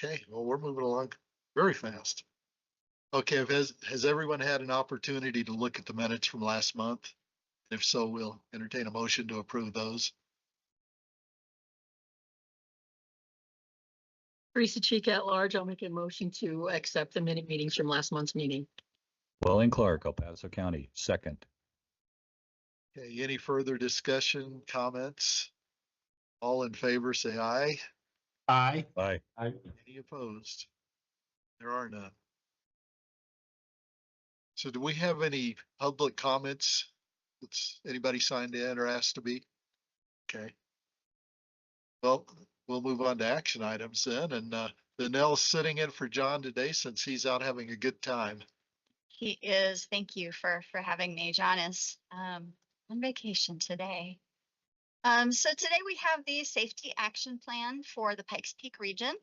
Okay, well, we're moving along very fast. Okay, has everyone had an opportunity to look at the minutes from last month? If so, we'll entertain a motion to approve those. Teresa Cheek at large, I'll make a motion to accept the minute meetings from last month's meeting. Welling Clark, El Paso County, second. Okay, any further discussion, comments? All in favor, say aye. Aye. Aye. Any opposed? There are none. So do we have any public comments? Anybody signed in or asked to be? Okay. Well, we'll move on to action items then. And Danelle's sitting in for John today since he's out having a good time. He is. Thank you for having me. John is on vacation today. So today we have the safety action plan for the Pikes Peak region.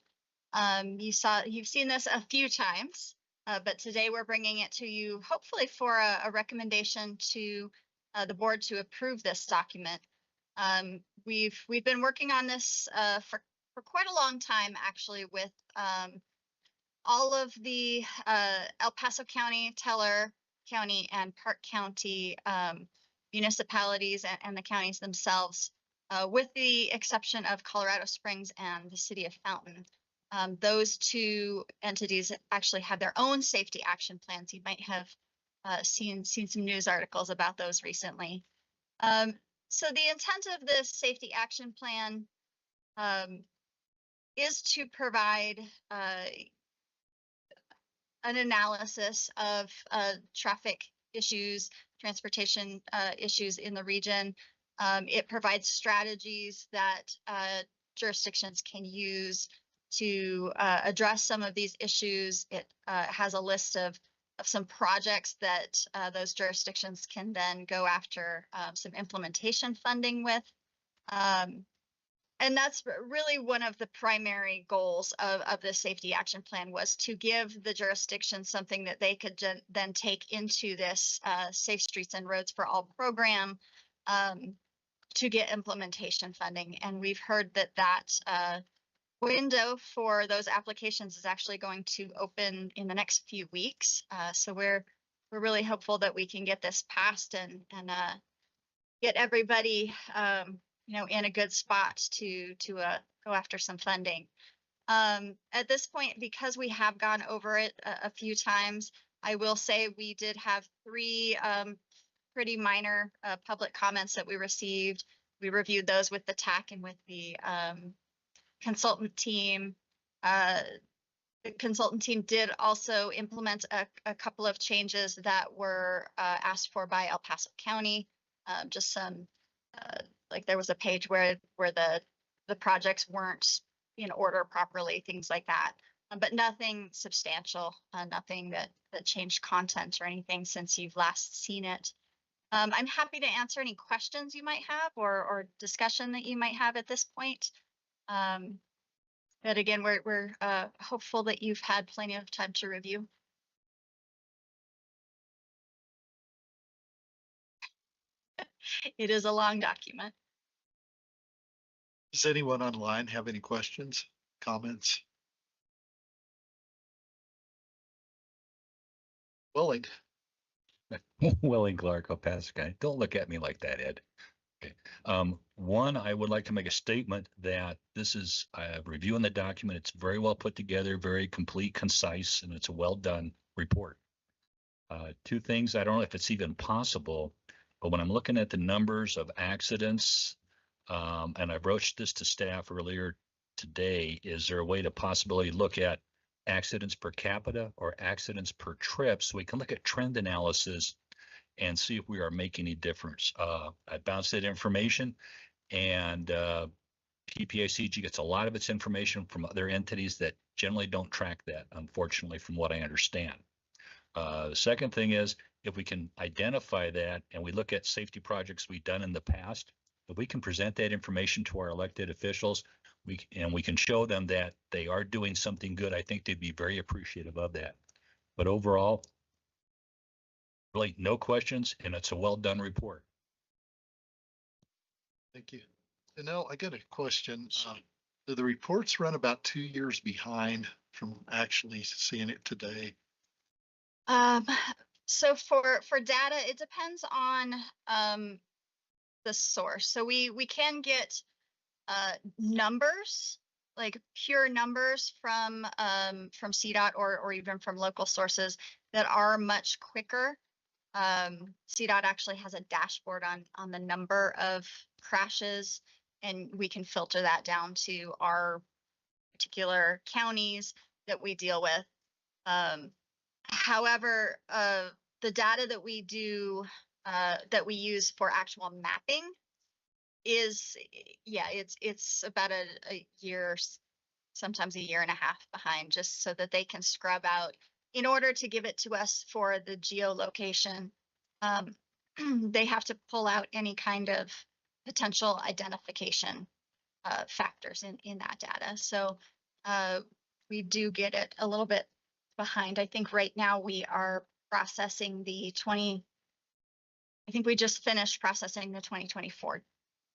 You've seen this a few times, but today we're bringing it to you, hopefully for a recommendation to the board to approve this document. We've been working on this for quite a long time, actually, with all of the El Paso County, Teller County, and Park County municipalities and the counties themselves, with the exception of Colorado Springs and the city of Fountain. Those two entities actually have their own safety action plans. You might have seen some news articles about those recently. So the intent of this safety action plan is to provide an analysis of traffic issues, transportation issues in the region. It provides strategies that jurisdictions can use to address some of these issues. It has a list of some projects that those jurisdictions can then go after some implementation funding with. And that's really one of the primary goals of this safety action plan, was to give the jurisdiction something that they could then take into this Safe Streets and Roads for All program to get implementation funding. And we've heard that window for those applications is actually going to open in the next few weeks. So we're really hopeful that we can get this passed and get everybody in a good spot to go after some funding. At this point, because we have gone over it a few times, I will say we did have 3 pretty minor public comments that we received. We reviewed those with the TAC and with the consultant team. The consultant team did also implement a couple of changes that were asked for by El Paso County. Just some, like there was a page where the projects weren't in order properly, things like that. But nothing substantial, nothing that changed content or anything since you've last seen it. I'm happy to answer any questions you might have or discussion that you might have at this point. But again, we're hopeful that you've had plenty of time to review. It is a long document. Does anyone online have any questions, comments? Willing. Welling Clark, El Paso County. Don't look at me like that, Ed. Okay. One, I would like to make a statement that this is reviewing the document. It's very well put together, very complete, concise, and it's a well done report. 2 things, I don't know if it's even possible, but when I'm looking at the numbers of accidents, and I broached this to staff earlier today, is there a way to possibly look at accidents per capita or accidents per trip so we can look at trend analysis and see if we are making any difference? I bounced that information, and PPACG gets a lot of its information from other entities that generally don't track that, unfortunately, from what I understand. The second thing is, if we can identify that and we look at safety projects we've done in the past, if we can present that information to our elected officials, we can show them that they are doing something good, I think they'd be very appreciative of that. But overall, really no questions, and it's a well done report. Thank you. Danelle, I got a question. Do the reports run about 2 years behind from actually seeing it today? Um, so for data, it depends on the source. So we can get numbers, like pure numbers from CDOT or even from local sources that are much quicker. CDOT actually has a dashboard on the number of crashes, and we can filter that down to our particular counties that we deal with. However, the data that we do that we use for actual mapping is, yeah, it's about a year, sometimes a year and a half behind, just so that they can scrub out in order to give it to us for the geolocation. They have to pull out any kind of potential identification factors in that data. So we do get it a little bit behind. I think right now we are processing I think we just finished processing the 2024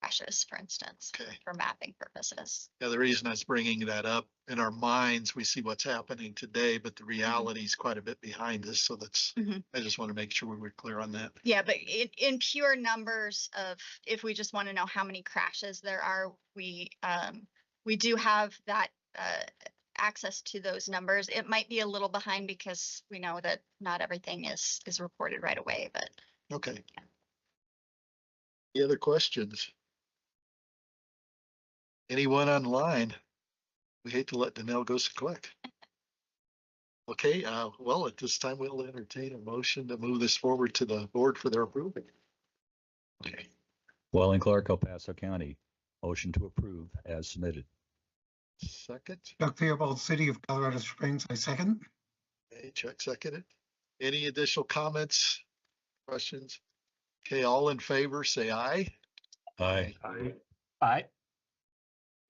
crashes, for instance, Okay. for mapping purposes. Yeah, the reason I was bringing that up, in our minds, we see what's happening today, but the reality is quite a bit behind us. So that's, Mhm. I just want to make sure we were clear on that. Yeah, but in pure numbers of, if we just want to know how many crashes there are, we do have that access to those numbers. It might be a little behind because we know that not everything is reported right away, but Okay. Any other questions? Anyone online? We hate to let Danelle go so quick. Okay, well, at this time, we'll entertain a motion to move this forward to the board for their approval. Okay, Welling, Clark, El Paso County, motion to approve as submitted. second. Chuck Theobald, City of Colorado Springs, I second. Okay, Chuck seconded. Any additional comments, questions? Okay, all in favor, say aye. Aye. Aye.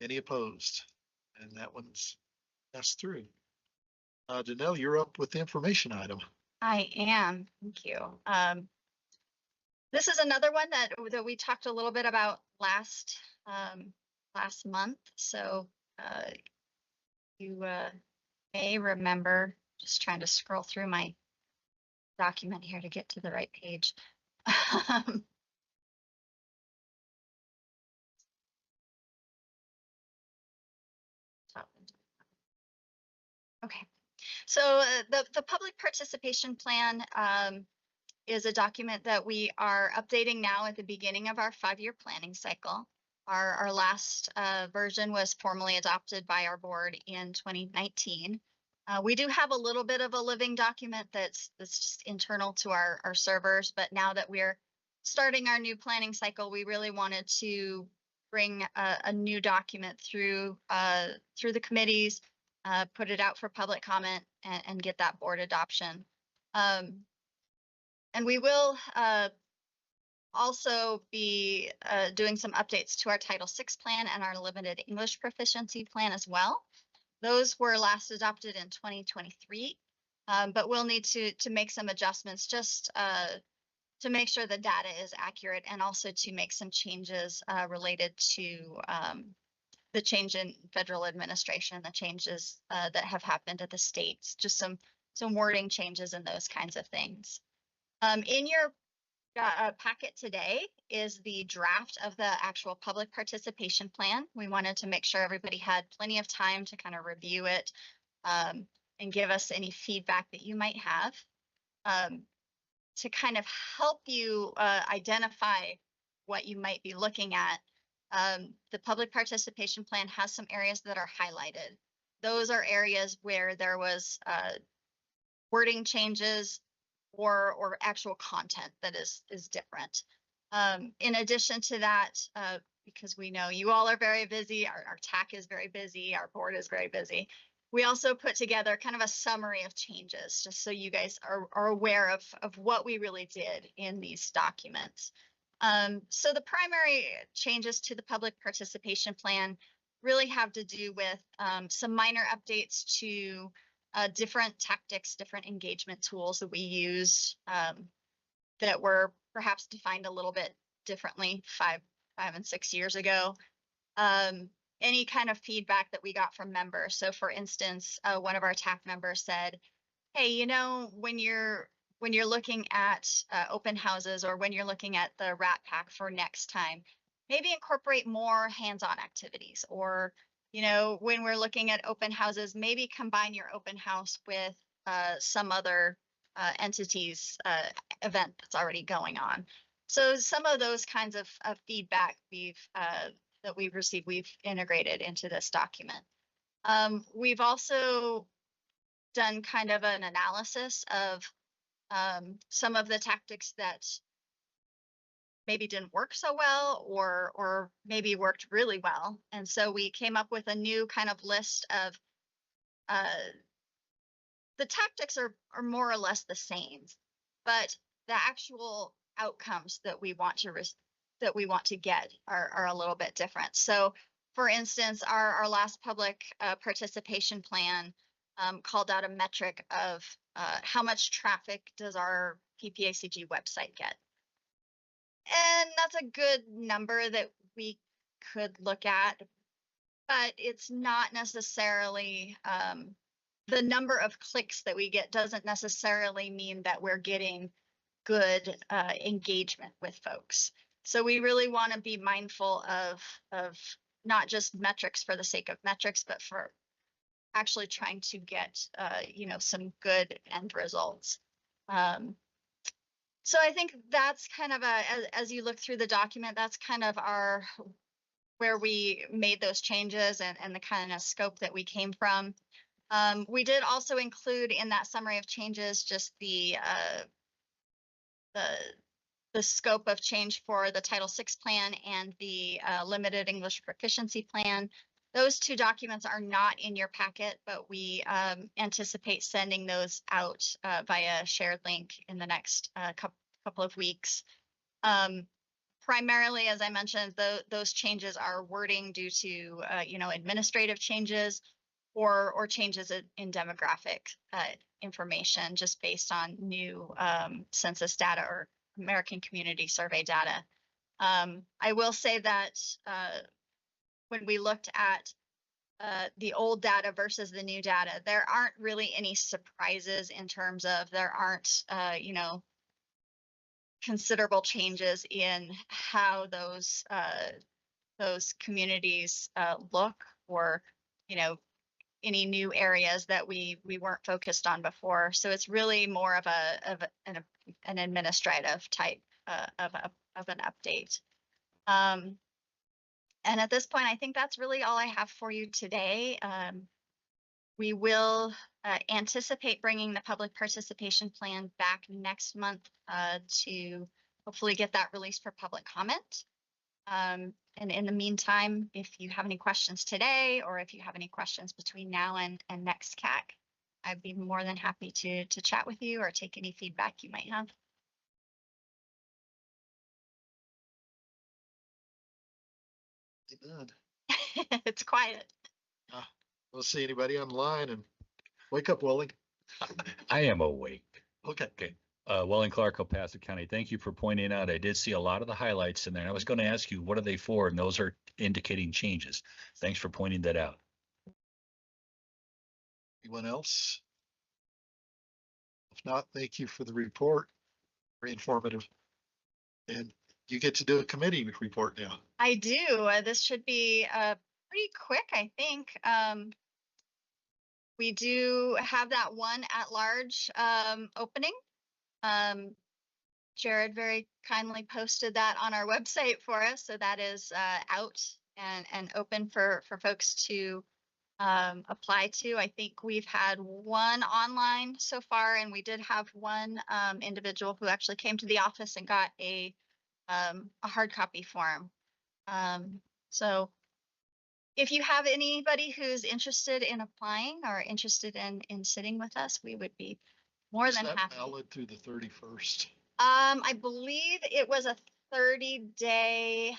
Any opposed? And that one's passed through. Danelle, you're up with the information item. I am. Thank you. This is another one that we talked a little bit about last month. So you may remember, just trying to scroll through my document here to get to the right page. Okay. So the public participation plan is a document that we are updating now at the beginning of our 5-year planning cycle. Our last version was formally adopted by our board in 2019. We do have a little bit of a living document that's just internal to our servers, but now that we're starting our new planning cycle, we really wanted to bring a new document through the committees, put it out for public comment, and get that board adoption. And we will also be doing some updates to our Title VI plan and our limited English proficiency plan as well. Those were last adopted in 2023, but we'll need to make some adjustments just to make sure the data is accurate, and also to make some changes related to the change in federal administration, the changes that have happened at the states, just some wording changes and those kinds of things. In your packet today is the draft of the actual public participation plan. We wanted to make sure everybody had plenty of time to kind of review it and give us any feedback that you might have to kind of help you identify what you might be looking at. The public participation plan has some areas that are highlighted. Those are areas where there was wording changes or actual content that is different. In addition to that, because we know you all are very busy, our TAC is very busy, our board is very busy, we also put together kind of a summary of changes, just so you guys are aware of what we really did in these documents. So the primary changes to the public participation plan really have to do with some minor updates to different tactics, different engagement tools that we use that were perhaps defined a little bit differently 5 and 6 years ago. any kind of feedback that we got from members. So for instance, one of our TAC members said, hey, you know, when you're looking at open houses, or when you're looking at the rat pack for next time, maybe incorporate more hands-on activities. Or, you know, when we're looking at open houses, maybe combine your open house with some other entity's event that's already going on. So some of those kinds of feedback that we've received, we've integrated into this document. We've also done kind of an analysis of some of the tactics that maybe didn't work so well, or maybe worked really well. And so we came up with a new kind of list of the tactics are more or less the same, but the actual outcomes that we want to get are a little bit different. So for instance, our last public participation plan called out a metric of how much traffic does our PPACG website get? And that's a good number that we could look at, but it's not necessarily the number of clicks that we get doesn't necessarily mean that we're getting good engagement with folks. So we really want to be mindful of not just metrics for the sake of metrics, but for actually trying to get you know, some good end results. So I think that's kind of as you look through the document, that's kind of where we made those changes and the kind of scope that we came from. We did also include in that summary of changes just the scope of change for the Title VI plan and the limited English proficiency plan. Those two documents are not in your packet, but we anticipate sending those out via shared link in the next couple of weeks. Primarily, as I mentioned, those changes are wording due to you know, administrative changes or changes in demographic information just based on new census data or American Community Survey data. I will say that when we looked at the old data versus the new data, there aren't really any surprises in terms of there aren't you know, considerable changes in how those communities look, or you know, any new areas that we weren't focused on before. So it's really more of an administrative type of an update. And at this point, I think that's really all I have for you today. We will anticipate bringing the public participation plan back next month to hopefully get that released for public comment. And in the meantime, if you have any questions today, or if you have any questions between now and next CAC, I'd be more than happy to chat with you or take any feedback you might have. Amen. It's quiet. We'll see anybody online, and wake up, Willing. I am awake. Okay. Okay. Welling Clark, El Paso County, thank you for pointing out. I did see a lot of the highlights in there. I was going to ask you, what are they for? And those are indicating changes. Thanks for pointing that out. Anyone else? If not, thank you for the report. Very informative. And you get to do a committee report now. I do. This should be pretty quick, I think. We do have that one at large opening. Jared very kindly posted that on our website for us, so that is out and open for folks to apply to. I think we've had one online so far, and we did have one individual who actually came to the office and got a hard copy form. So if you have anybody who's interested in applying or interested in sitting with us, we would be more Is than that happy. valid through the 31st? I believe it was a 30-day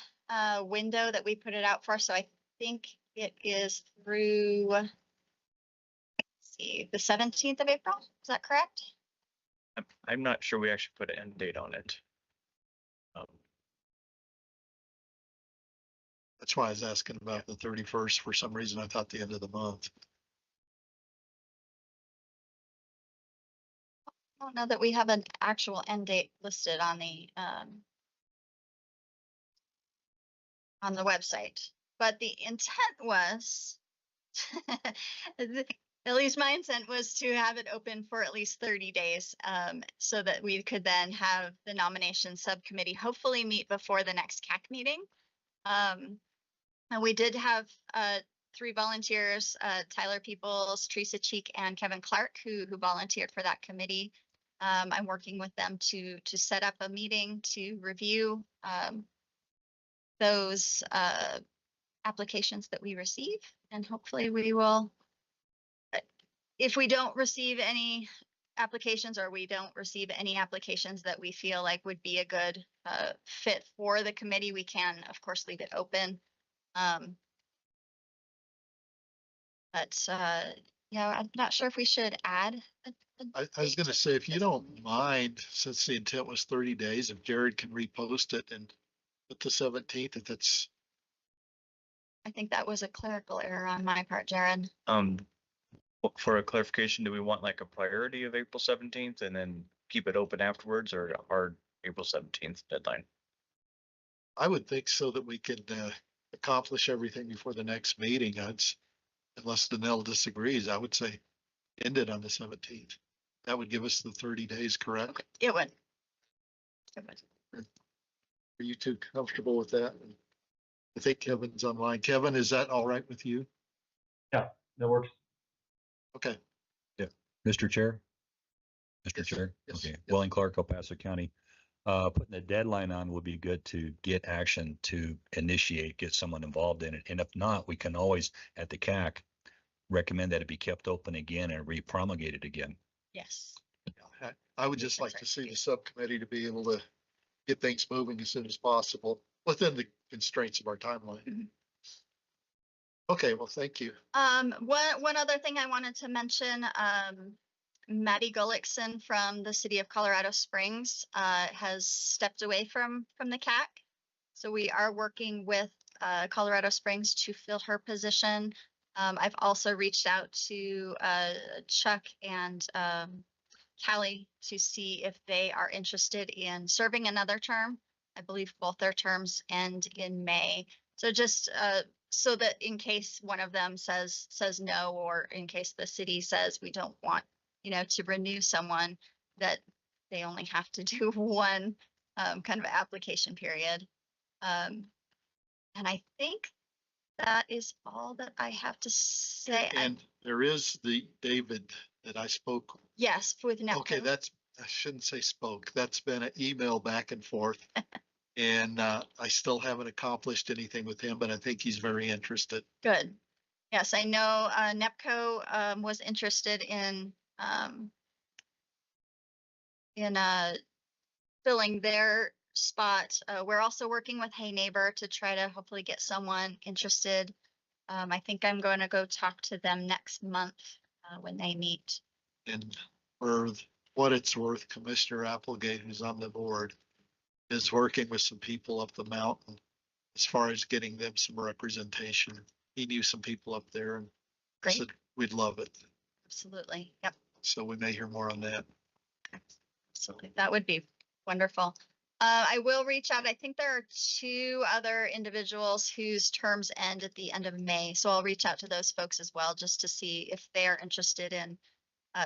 window that we put it out for. So I think it is through, let's see, the 17th of April. Is that correct? I'm not sure we actually put an end date on it. That's why I was asking about the 31st. For some reason, I thought the end of the month. I don't know that we have an actual end date listed on the website, but the intent was, at least my intent was to have it open for at least 30 days, so that we could then have the nomination subcommittee hopefully meet before the next CAC meeting. And we did have 3 volunteers, Tyler Peoples, Teresa Cheek, and Kevin Clark, who volunteered for that committee. I'm working with them to set up a meeting to review those applications that we receive, and hopefully we will, if we don't receive any applications, or we don't receive any applications that we feel like would be a good fit for the committee, we can of course leave it open. But yeah, I'm not sure if we should add I was gonna say, if you don't mind, since the intent was 30 days, if Jared can repost it and put the 17th, if that's, I think that was a clerical error on my part, Jared. For a clarification, do we want like a priority of April 17th and then keep it open afterwards, or a hard April 17th deadline? I would think so that we could accomplish everything before the next meeting. Unless Danelle disagrees, I would say end it on the 17th. That would give us the 30 days, correct? It would. It would. Are you two comfortable with that? I think Kevin's online. Kevin, is that all right with you? That works. Okay. Mr. Chair? Mr. Yes, Chair? yes, Okay, yes. Welling Clark, El Paso County. Putting a deadline on would be good to get action to initiate, get someone involved in it. And if not, we can always, at the CAC, recommend that it be kept open again and re-promulgated again. Yes. I would just like to see the subcommittee to be able to get things moving as soon as possible within the constraints of our timeline. Mhm. Okay, well, thank you. One other thing I wanted to mention, Maddie Gullickson from the city of Colorado Springs has stepped away from the CAC. So we are working with Colorado Springs to fill her position. I've also reached out to Chuck and Callie to see if they are interested in serving another term. I believe both their terms end in May. So just so that in case one of them says no, or in case the city says we don't want, to renew someone, that they only have to do one kind of application period. And I think that is all that I have to say. And there is the David that I spoke. Yes, with Okay, NEPCO. I shouldn't say spoke. That's been an email back and forth. And I still haven't accomplished anything with him, but I think he's very interested. Good. Yes, I know NEPCO was interested in filling their spot. We're also working with Hey Neighbor to try to hopefully get someone interested. I think I'm going to go talk to them next month when they meet. And for what it's worth, Commissioner Applegate, who's on the board, is working with some people up the mountain as far as getting them some representation. He knew some people up there and Great. said we'd love it. Absolutely. Yep. So we may hear more on that. Absolutely. That would be wonderful. I will reach out. I think there are 2 other individuals whose terms end at the end of May. So I'll reach out to those folks as well, just to see if they are interested in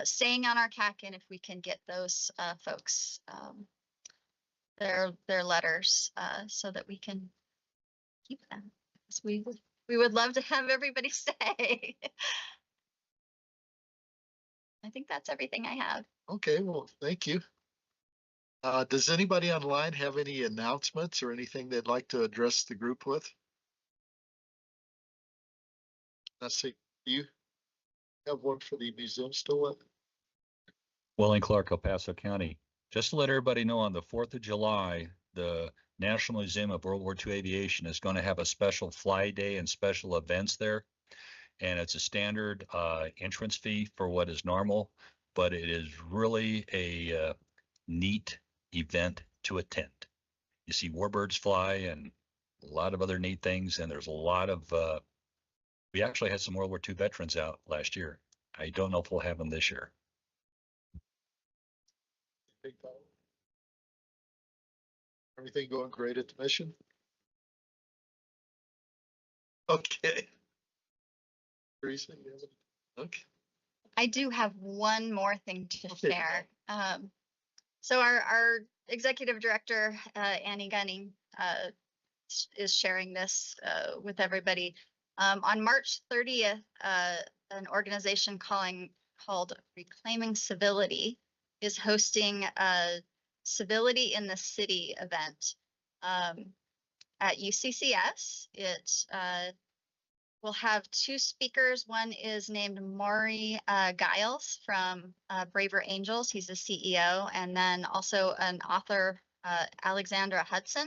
staying on our CAC, and if we can get those folks their letters so that we can keep them. Because we would love to have everybody stay. I think that's everything I have. Okay, well, thank you. Does anybody online have any announcements or anything they'd like to address the group with? Let's see, do you have one for the museum still up? Welling Clark, El Paso County. Just to let everybody know, on the 4th of July, the National Museum of World War II Aviation is going to have a special fly day and special events there. And it's a standard entrance fee for what is normal, but it is really a neat event to attend. You see warbirds fly and a lot of other neat things, and there's a lot of, we actually had some World War II veterans out last year. I don't know if we'll have them this year. Everything going great at the mission? Okay. Teresa, you have it? Okay. I do have one more thing to Okay. share. So our executive director, Annie Gunning, is sharing this with everybody. On March 30th, an organization called Reclaiming Civility is hosting a Civility in the City event at UCCS. It will have two speakers. One is named Maury Giles from Braver Angels. He's the CEO, and then also an author, Alexandra Hudson.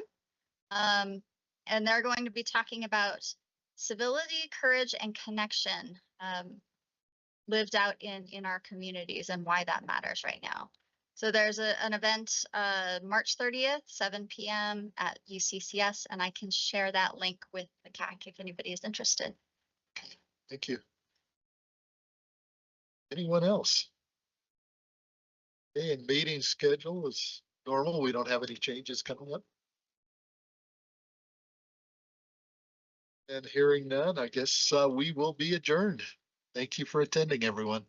And they're going to be talking about civility, courage, and connection lived out in our communities and why that matters right now. So there's an event March 30th, 7 p.m. at UCCS, and I can share that link with the CAC if anybody is interested. Thank you. Anyone else? Okay, and meeting schedule is normal. We don't have any changes coming up. And hearing none, I guess we will be adjourned. Thank you for attending, everyone.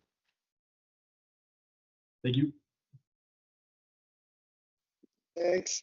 Thank you. Thanks.